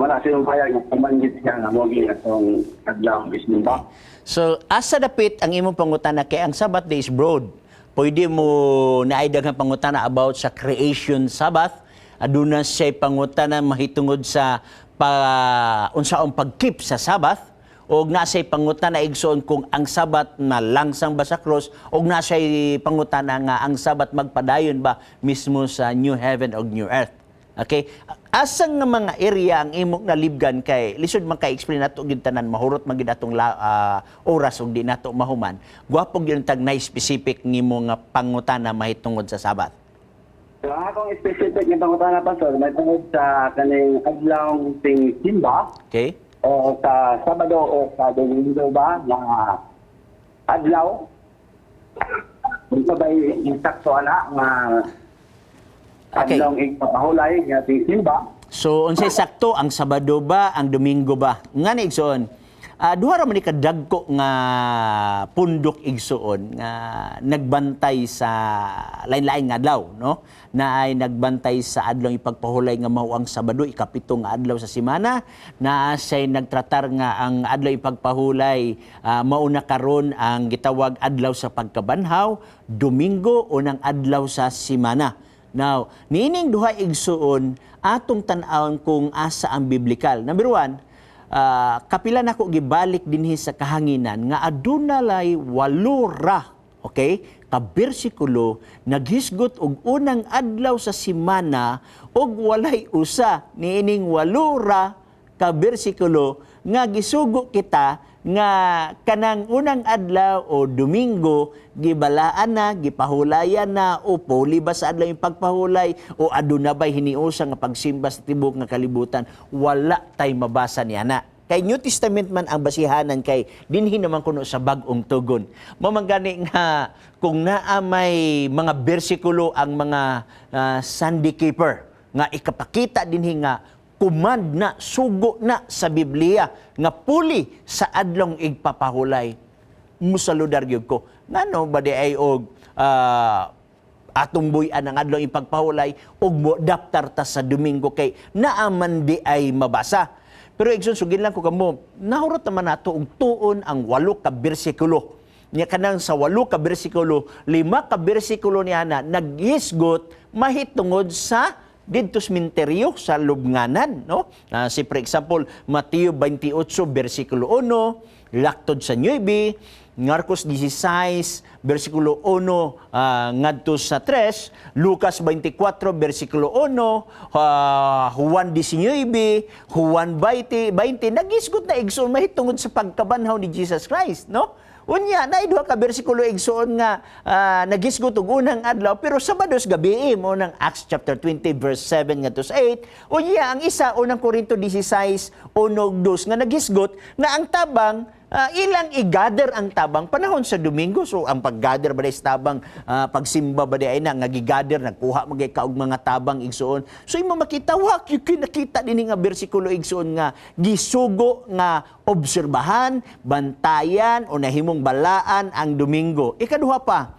wala silang payag nga pamanggit siya nga mo atong adlaw isimba. So, asa dapit ang imong pangutana kay ang Sabbath day is broad. Pwede mo naaidaghang pangutana about sa creation Sabbath. Aduna siya pangutana mahitungod sa unsaong pagkeep sa Sabbath. O nasa'y pangutana igsoon kung ang Sabat na langsang ba sa cross o nasa'y pangutana nga ang Sabat magpadayon ba mismo sa new heaven o new earth. Okay? Asang nga mga area ang imong nalibgan kay lisod man kay explain nato gid tanan mahurot man gid atong oras ug di nato mahuman. Gwapo gyud tag na specific nimo nga pangutana mahitungod sa Sabat. So akong specific nga pangutana pastor may tungod sa kaning adlaw sing simba. Okay? O sa Sabado o sa Domingo ba na adlaw ito ba insakto ana nga Okay. adlaw ipapahulay nga simba. So unsay sakto ang Sabado ba ang Domingo ba? Nga ni igsoon. Duha ra man ni kadagko nga pundok igsoon nga nagbantay sa lain-lain nga adlaw, no? Na ay nagbantay sa adlaw ipagpahulay nga mao ang Sabado, ikapito nga adlaw sa semana. Na say nagtratar nga ang adlaw ipagpahulay mao na karon ang gitawag adlaw sa pagkabanhaw, Domingo unang adlaw sa semana. Now, niining duha igsuon atong tan-awon kung asa ang biblikal. Number one, kapila nako gibalik dinhi sa kahanginan nga aduna lay 8 ra, okay? Ka bersikulo naghisgot og unang adlaw sa semana og walay usa niining 8 ra ka bersikulo nga gisugo kita nga kanang unang adlaw o Domingo gibalaan na, gipahulayan na o puli ba sa adlaw yung pagpahulay o aduna ba'y hiniusa nga pagsimba sa tibok nga kalibutan, wala tay mabasa niya na. Kay New Testament man ang basihanan kay dinhi naman kuno sa bag-ong tugon. Mamangani nga kung naa may mga bersikulo ang mga Sunday keeper nga ikapakita dinhi nga command na, sugo na sa Biblia nga puli sa adlong igpapahulay. Musaludar gyud ko. Ngano ba di ay og atong buy-an ang adlong ipagpahulay og mo daptar ta sa Domingo kay naaman di ay mabasa. Pero igsoon sugin lang ko kamo, nahurot naman nato og tuon ang 8 ka bersikulo. Nya kanang sa 8 ka bersikulo, 5 ka bersikulo niya na naghisgot mahitungod sa didto sementeryo sa lubnganan, no? Si for example, Mateo 28 bersikulo 1, laktod sa 9, Marcos 16 bersikulo 1 ngadto sa 3, Lucas 24 bersikulo 1, Juan 19, Juan 20 nagisgot na igsoon mahitungod sa pagkabanhaw ni Jesus Christ, no? Unya na duha ka bersikulo igsoon nga nagisgot og unang adlaw pero Sabados gabi mo nang Acts chapter 20 verse 7 ngadto sa 8. Unya ang isa unang Korinto 16 unog 2 nga nagisgot nga ang tabang ilang i-gather ang tabang panahon sa Domingo. So ang pag-gather ba sa tabang pagsimba ba ay na nga gi-gather nagkuha magay kaog mga tabang igsoon. So imo makita wa nakita dinhi nga bersikulo igsoon nga gisugo nga obserbahan, bantayan o nahimong balaan ang Domingo. Ikaduha pa,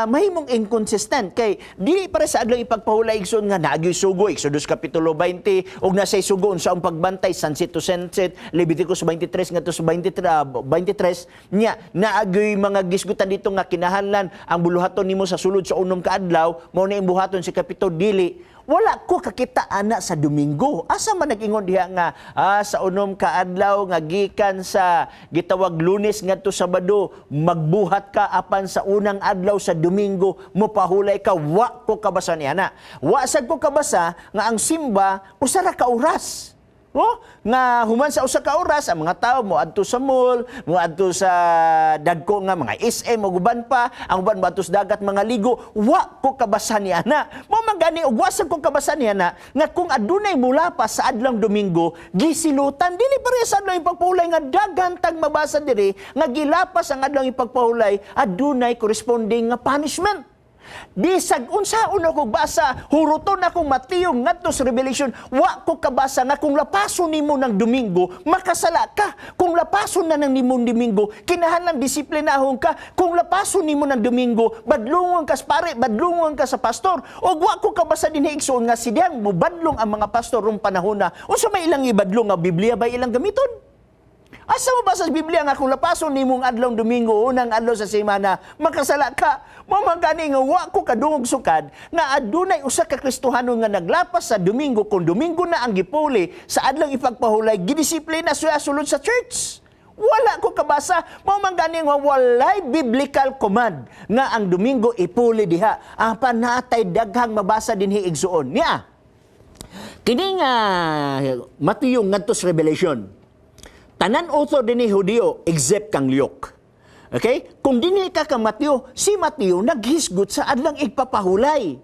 mahimong inconsistent kay dili para sa adlaw ipagpahulay igsoon nga naagyoy sugo Exodus kapitulo 20 og nasay sugo unsa ang pagbantay sunset to sunset Leviticus 23 ngadto sa 23 nya naagyoy mga gisgutan dito nga kinahanglan ang buluhaton nimo sa sulod sa unom ka adlaw mao na imbuhaton si kapito dili. Wala ko kakita ana sa Domingo. Asa man nag-ingon diha nga sa unom ka adlaw nga gikan sa gitawag Lunes ngadto Sabado magbuhat ka apan sa unang adlaw sa Domingo mopahulay ka. Wa ko kabasa niya na. Wa sad ko kabasa nga ang simba usa ra ka oras. Oh, nga human sa usa ka oras ang mga tao mo adto sa mall, mo adto sa dagko nga mga SM o guban pa, ang uban mo adto sa dagat mga ligo, wa ko kabasa niya na. Mo magani og wasag ko kabasa niya na nga kung adunay mula pa sa adlong Domingo, gisilutan dili pareha sa adlong ipagpahulay nga daghan tag mabasa diri nga gilapas ang adlong ipagpahulay, adunay corresponding nga punishment. Bisag unsaon ako basa, huruton akong Mateo ngadto sa Revelation, wa ko kabasa nga kung lapason nimo ng Domingo, makasala ka. Kung lapason na ng nimong Domingo, kinahanglan disiplinahon ka. Kung lapason nimo ng Domingo, badlungon ka sa pare, badlungon ka sa pastor. O wa ko kabasa din igsoon nga sidiyang mubadlong ang mga pastor rong panahon na. Unsa may ilang ibadlong nga Biblia ba ilang gamiton? Asa mo ba sa Biblia nga kung lapason nimong adlong Domingo, unang adlaw sa semana, makasala ka? Mamagani nga wa ko kadungog sukad nga adunay usa ka Kristohanon nga naglapas sa Domingo kung Domingo na ang gipuli sa adlong ipagpahulay, gidisiplina siya sulod sa church. Wala ko kabasa, mamagani nga walay biblical command nga ang Domingo ipuli diha. Apan natay daghang mabasa dinhi igsuon niya. Kini nga Mateo ngadto sa Revelation. Tanan author din ni Hudiyo, except kang Luke. Okay? Kung dinhi ka kang Mateo, si Mateo naghisgot sa adlang igpapahulay.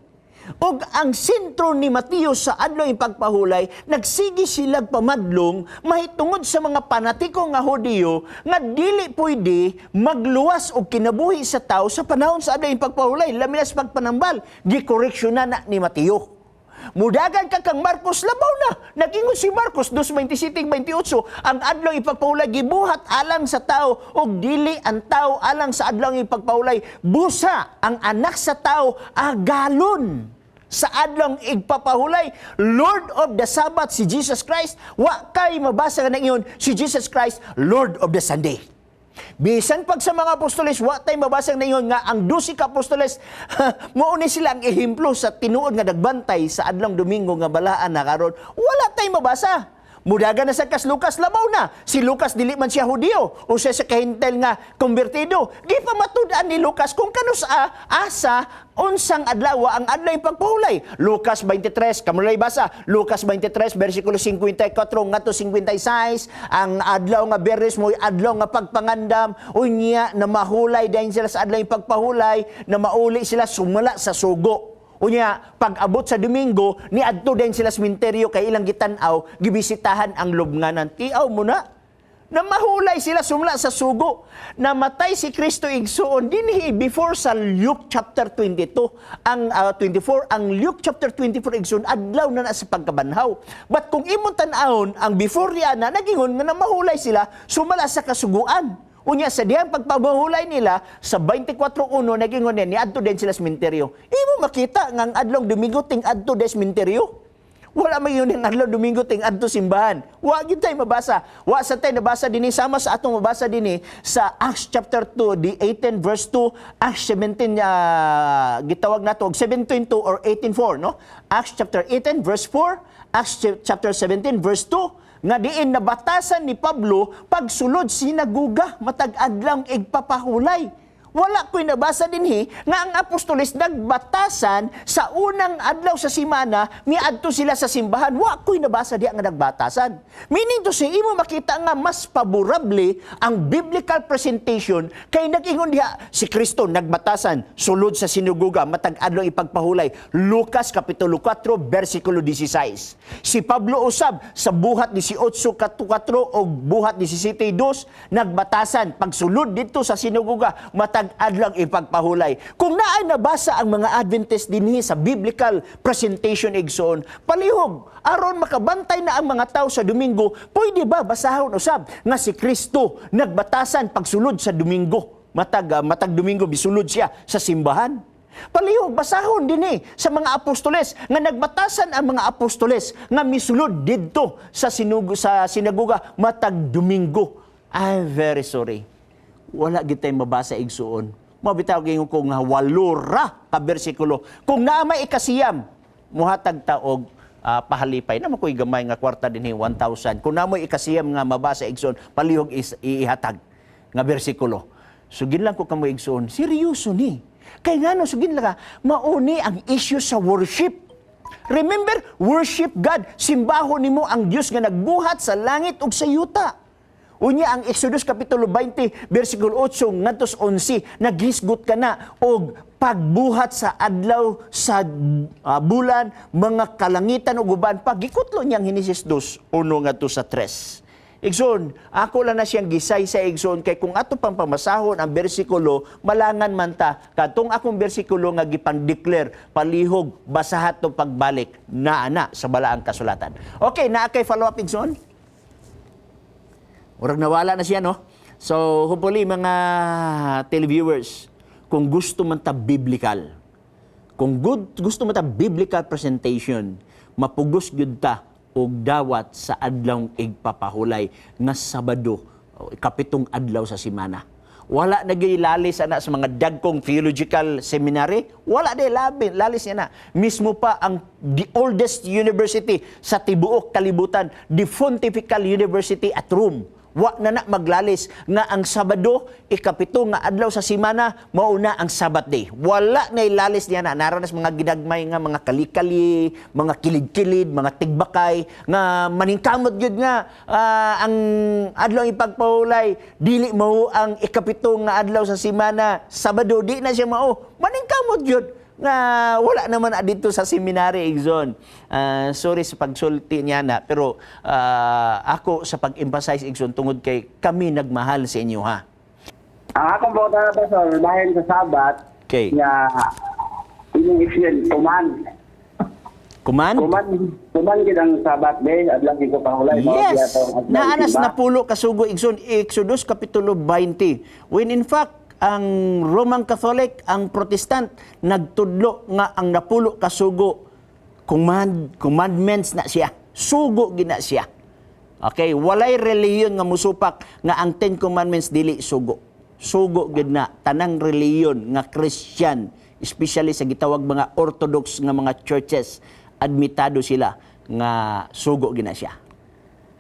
Og ang sentro ni Mateo sa adlang ipagpahulay, nagsigi silag pamadlong mahitungod sa mga panatiko nga Hudiyo nga dili pwede magluwas og kinabuhi sa tao sa panahon sa adlang ipagpahulay, labi na sa pagpanambal, gikoreksyon na ni Mateo. Mudagan ka kang Marcos, labaw na. Nag-ingon si Marcos 2:27-28, ang adlaw ipagpahulay gibuhat alang sa tao ug dili ang tao alang sa adlaw ipagpahulay. Busa ang anak sa tao agalon sa adlaw igpapahulay. Lord of the Sabbath si Jesus Christ. Wa kay mabasa nga ingon si Jesus Christ Lord of the Sunday. Bisan pag sa mga apostoles, wa tay mabasang naingon nga ang 12 ka apostoles, mauni sila ang ehemplo sa tinuod nga nagbantay sa adlong Domingo nga balaan na karon. Wala tay mabasa. Mudagan na sa Lucas, labaw na. Si Lucas dili man siya Hudiyo o siya sa kahintel nga konbertido. Di pa matud-an ni Lucas kung kanus asa unsang adlaw ang adlaw pagpahulay. Lucas 23, kamulay basa. Lucas 23 bersikulo 54 ngadto 56, ang adlaw nga Biyernes mo adlaw nga pagpangandam, unya na mahulay dayon sila sa adlaw pagpahulay, na mauli sila sumala sa sugo. Unya, pag-abot sa Domingo, niadto din sila sa sementeryo kay ilang gitanaw, gibisitahan ang lubnganan. Tiaw mo na. Na mahulay sila sumla sa sugo. Namatay si Kristo igsuon dinhi before sa Luke chapter 22. Ang 24, ang Luke chapter 24 igsuon adlaw na sa pagkabanhaw. But kung imong tan-awon ang before riana nagingon nga mahulay sila sumala sa kasuguan. Unya sa diyang pagpamahulay nila sa 24:1 nagingon ni adto din sila sa sementeryo. Imo makita nga ang adlong Domingo ting adto des sementeryo. Wala may yun ang adlaw Domingo ting adto simbahan. Wa gyud tay mabasa. Wa sa tay nabasa dinhi sama sa atong mabasa dinhi sa Acts chapter 2, the 18 verse 2, Acts 17 gitawag nato og 17:2 or 18:4, no? Acts chapter 18 verse 4, Acts chapter 17 verse 2, nga diin nabatasan ni Pablo pagsulod sinaguga matag adlang igpapahulay. Wala ko'y nabasa dinhi nga ang apostoles nagbatasan sa unang adlaw sa semana miadto sila sa simbahan. Wa ko'y nabasa diha nga nagbatasan. Meaning to say, imo makita nga mas favorable ang biblical presentation kay nag-ingon diha si Kristo nagbatasan sulod sa sinaguga matag adlaw ipagpahulay. Lucas kapitulo 4 bersikulo 16. Si Pablo usab sa buhat 18:4 o buhat 17:2 nagbatasan pagsulod dito sa sinaguga matag adlang ipagpahulay. Kung naay nabasa ang mga Adventist dinhi sa biblical presentation igsoon, palihog aron makabantay na ang mga tao sa Domingo, pwede ba basahon usab nga si Kristo nagbatasan pagsulod sa Domingo? Matag Domingo bisulod siya sa simbahan. Palihog basahon dinhi sa mga apostoles nga nagbatasan ang mga apostoles nga misulod didto sa sinaguga matag Domingo. I'm very sorry. Wala gitay mabasa igsuon. Mabitaw gyud ko nga 8 ka bersikulo. Kung naa may ikasiyam, muhatag taog pahalipay na makoy gamay nga kwarta dinhi 1,000. Kung naa may ikasiyam nga mabasa igsuon, palihog ihatag nga bersikulo. Sugin lang ko kamo igsuon, seryoso ni. Kay ngano sugin lang ka, mauni ang issue sa worship. Remember, worship God. Simbahon nimo ang Dios nga nagbuhat sa langit ug sa yuta. Unya ang Exodus kapitulo 20 bersikulo 8 ngadto 11 naghisgot ka na og pagbuhat sa adlaw sa bulan mga kalangitan ug uban pagikutlo niyang Henesis 2 uno ngadto sa 3. Igsoon, ako lang na siyang gisay sa igsoon kay kung ato pang pamasahon ang bersikulo, malangan man ta, katong akong bersikulo nga gipang-declare, palihog, basahat to pagbalik, na sa balaang kasulatan. Okay, naa kay follow-up igsoon? Urag nawala na siya, no? So, hopefully, mga televiewers, kung gusto man ta biblical, gusto mo ta biblical presentation, mapugos gyud ta og dawat sa adlaw igpapahulay nga Sabado, ikapitong adlaw sa semana. Wala na gyud lalis ana sa mga dagkong theological seminary, wala de lalis niya na. Mismo pa ang the oldest university sa tibuok kalibutan, the Pontifical University at Rome, wa na maglalis nga ang Sabado, ikapito nga adlaw sa semana, mauna ang Sabbath day. Wala na ilalis niya na. Naranas mga ginagmay nga mga kalikali, mga kilid-kilid, mga tigbakay, nga maningkamot yun nga ang adlaw ipagpahulay, dili mao ang ikapito nga adlaw sa semana, Sabado, di na siya mao. Maningkamot yun nga wala naman dito sa seminary igsoon. Sorry sa pagsulti niya na, pero ako sa pag-emphasize igsoon tungod kay kami nagmahal sa inyo, ha. Ang akong bota na pastor, dahil sa Sabat, Okay. nga ini-issue command. Command? Kuman gid ang Sabat day, adlaw ko pahulay. Yes. Naanas na pulo kasugo igsoon, Exodus kapitulo 20. When in fact ang Roman Catholic, ang Protestant, nagtudlo nga ang napulo kasugo, commandments na siya. Sugo gina siya. Okay, walay reliyon nga musupak nga ang 10 Commandments dili sugo. Sugo gid na tanang reliyon nga Christian, especially sa gitawag mga Orthodox nga mga churches, admitado sila nga sugo gina siya.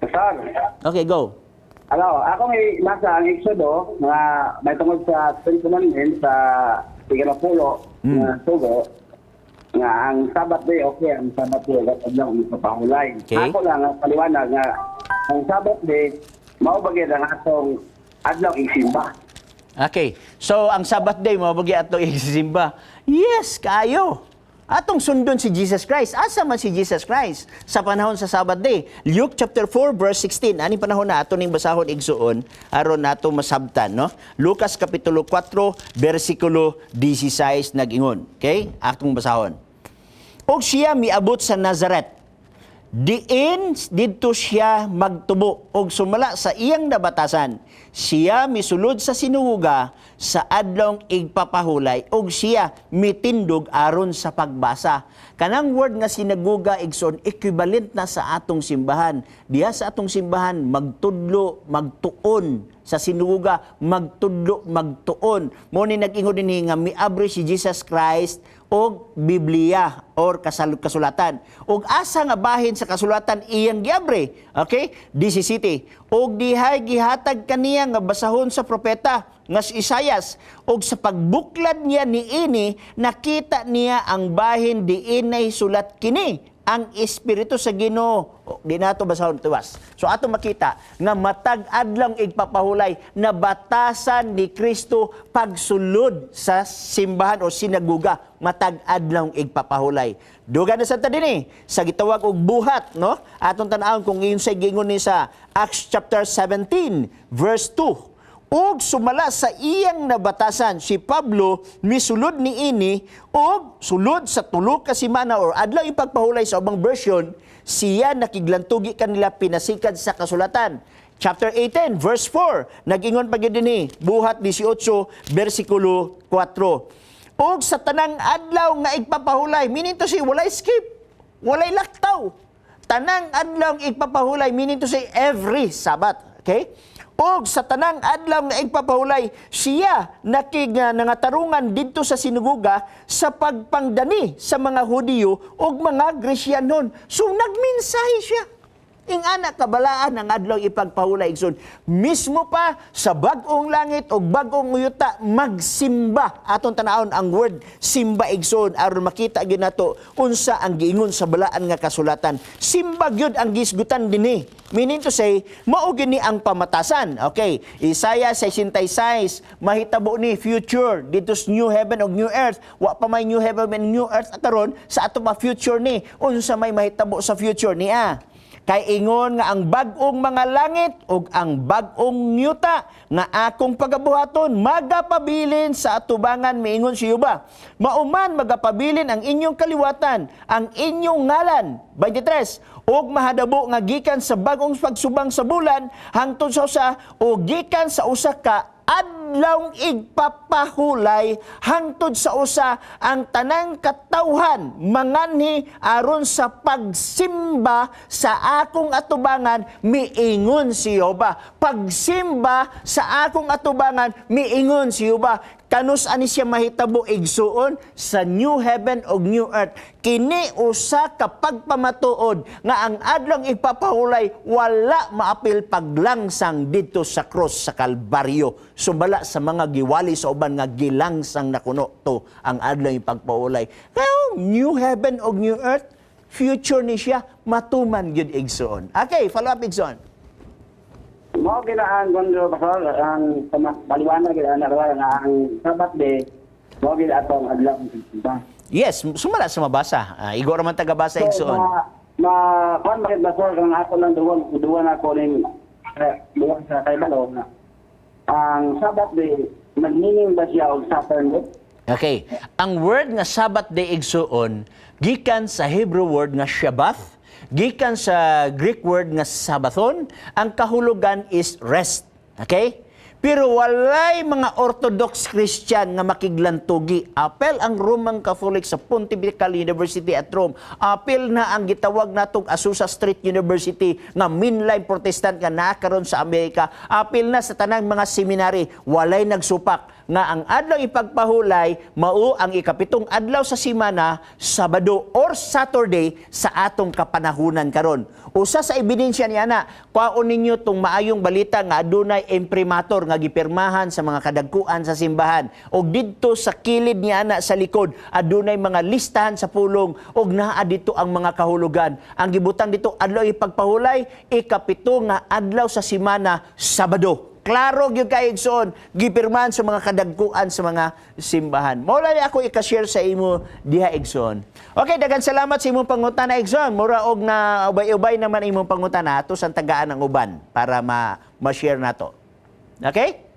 Pastor, Okay, go. ako may nasa ang Exodo nga may tungod sa 10 Commandments sa 30 nga sugo nga ang Sabat day, okay, ang Sabat day adlaw ipapahulay. Okay. Ako lang ang paliwanag nga ang Sabat day mao bagay ang atong adlaw isimba. Okay. So, ang Sabbath day, mabagi ato isimba. Yes, kayo. Atong sundon si Jesus Christ. Asa man si Jesus Christ sa panahon sa Sabbath day? Luke chapter 4 verse 16. Ani panahon na ato ning basahon igsuon aron nato masabtan, no? Lucas kapitulo 4 bersikulo 16 nag-ingon. Okay? Atong basahon. Og siya miabot sa Nazareth. Diin didto siya magtubo og sumala sa iyang nabatasan. Siya misulod sa sinuga sa adlong igpapahulay og siya mitindog aron sa pagbasa. Kanang word nga sinaguga igsoon equivalent na sa atong simbahan. Diha sa atong simbahan magtudlo, magtuon sa sinuga, magtudlo, magtuon. Mo ni nag-ingon dinhi nga miabri si Jesus Christ og Biblia or kasulatan. Og asa nga bahin sa kasulatan iyang giabre. Okay? 17. Og dihay gihatag kaniya nga basahon sa propeta nga si Isayas. Og sa pagbuklad niya niini nakita niya ang bahin diinay sulat kini ang Espiritu sa Ginoo. Di nato basahon tuwas. So ato makita nga matag adlang igpapahulay na batasan ni Kristo pagsulod sa simbahan o sinaguga, matag adlang igpapahulay. Duga na sa dinhi sa gitawag og buhat, no? Atong tan-awon kung iyon sa gingon ni sa Acts chapter 17 verse 2. Og sumala sa iyang nabatasan si Pablo misulod niini og sulod sa tulo ka semana or adlaw ipagpahulay sa ubang version siya nakiglantugi kanila pinasikad sa kasulatan. Chapter 18 verse 4 nag-ingon pa gyud dinhi buhat 18 bersikulo 4. Og sa tanang adlaw nga igpapahulay meaning to say walay skip, walay laktaw. Tanang adlaw igpapahulay meaning to say every Sabbath, okay? Og sa tanang adlaw nga igpapahulay siya nangatarungan didto sa sinuguga sa pagpangdani sa mga Hudiyo ug mga Gresyanon. So nagmensahe siya. Ing anak kabalaan ang adlaw ipagpahulay igsoon. Mismo pa sa bag-ong langit o bag-ong uyuta magsimba. Atong tanawon ang word simba igsoon aron makita gyud nato unsa ang giingon sa balaan nga kasulatan. Simba gyud ang gisgutan dinhi. Meaning to say, mao gini ang pamatasan. Okay, Isaiah 66 mahitabo ni future dito sa new heaven ug new earth. Wa pa may new heaven and new earth at karon sa ato pa future ni unsa may mahitabo sa future niya. Kay ingon nga ang bag-ong mga langit ug ang bag-ong yuta nga akong pagabuhaton magapabilin sa atubangan miingon si Yuba. Mauman magapabilin ang inyong kaliwatan, ang inyong ngalan. 23. Og mahadabo nga gikan sa bag-ong pagsubang sa bulan hangtod sa usa o gikan sa usa ka adlawng igpapahulay hangtod sa usa ang tanang katawhan manganhi aron sa pagsimba sa akong atubangan miingon si Jehova. Pagsimba sa akong atubangan miingon si Jehova. Kanus ani siya mahitabo igsuon sa new heaven ug new earth. Kini usa ka pagpamatuod nga ang adlong ipapahulay wala maapil paglangsang dito sa cross sa Kalbaryo. Sumala sa mga giwali sa uban nga gilangsang na kuno to ang adlong ipagpahulay. Kaya new heaven ug new earth, future ni siya matuman gyud igsuon. Okay, follow up igsuon. Mo gila ang gondo pasal ang paliwanag gila na nga ang Sabat day mo gila atong adlaw ba. Yes, sumala sa mabasa. Igo raman tagabasa igsuon. Kuan bakit basol kang ako lang duwan ako ning duwan sa kaybalo na ang Sabat day nagmeaning ba siya og Saturn day? Okay. Ang word nga Sabbath day igsuon gikan sa Hebrew word nga Shabbath, gikan sa Greek word nga Sabbathon, ang kahulugan is rest. Okay? Pero walay mga Orthodox Christian nga makiglantugi. Apel ang Roman Catholic sa Pontifical University at Rome. Apel na ang gitawag natong Azusa Street University nga mainline Protestant nga nakaron sa Amerika. Apel na sa tanang mga seminary. Walay nagsupak nga ang adlaw ipagpahulay mao ang ikapitong adlaw sa semana, Sabado or Saturday sa atong kapanahunan karon. Usa sa ebidensya niya na, kwaon ninyo tong maayong balita nga adunay imprimatur nga gipirmahan sa mga kadagkuan sa simbahan. Og didto sa kilid niya na sa likod, adunay mga listahan sa pulong og naa dito ang mga kahulugan. Ang gibutang dito adlaw ipagpahulay, ikapito nga adlaw sa semana, Sabado. Klaro gyud kay igsoon gipirmahan sa mga kadagkuan sa mga simbahan. Mao lang ako i-share sa imo diha igsoon. Okay, daghang salamat sa imong pangutana igsoon. Mura og na ubay-ubay naman imong pangutana ato sa tagaan ng uban para ma-share nato. Okay?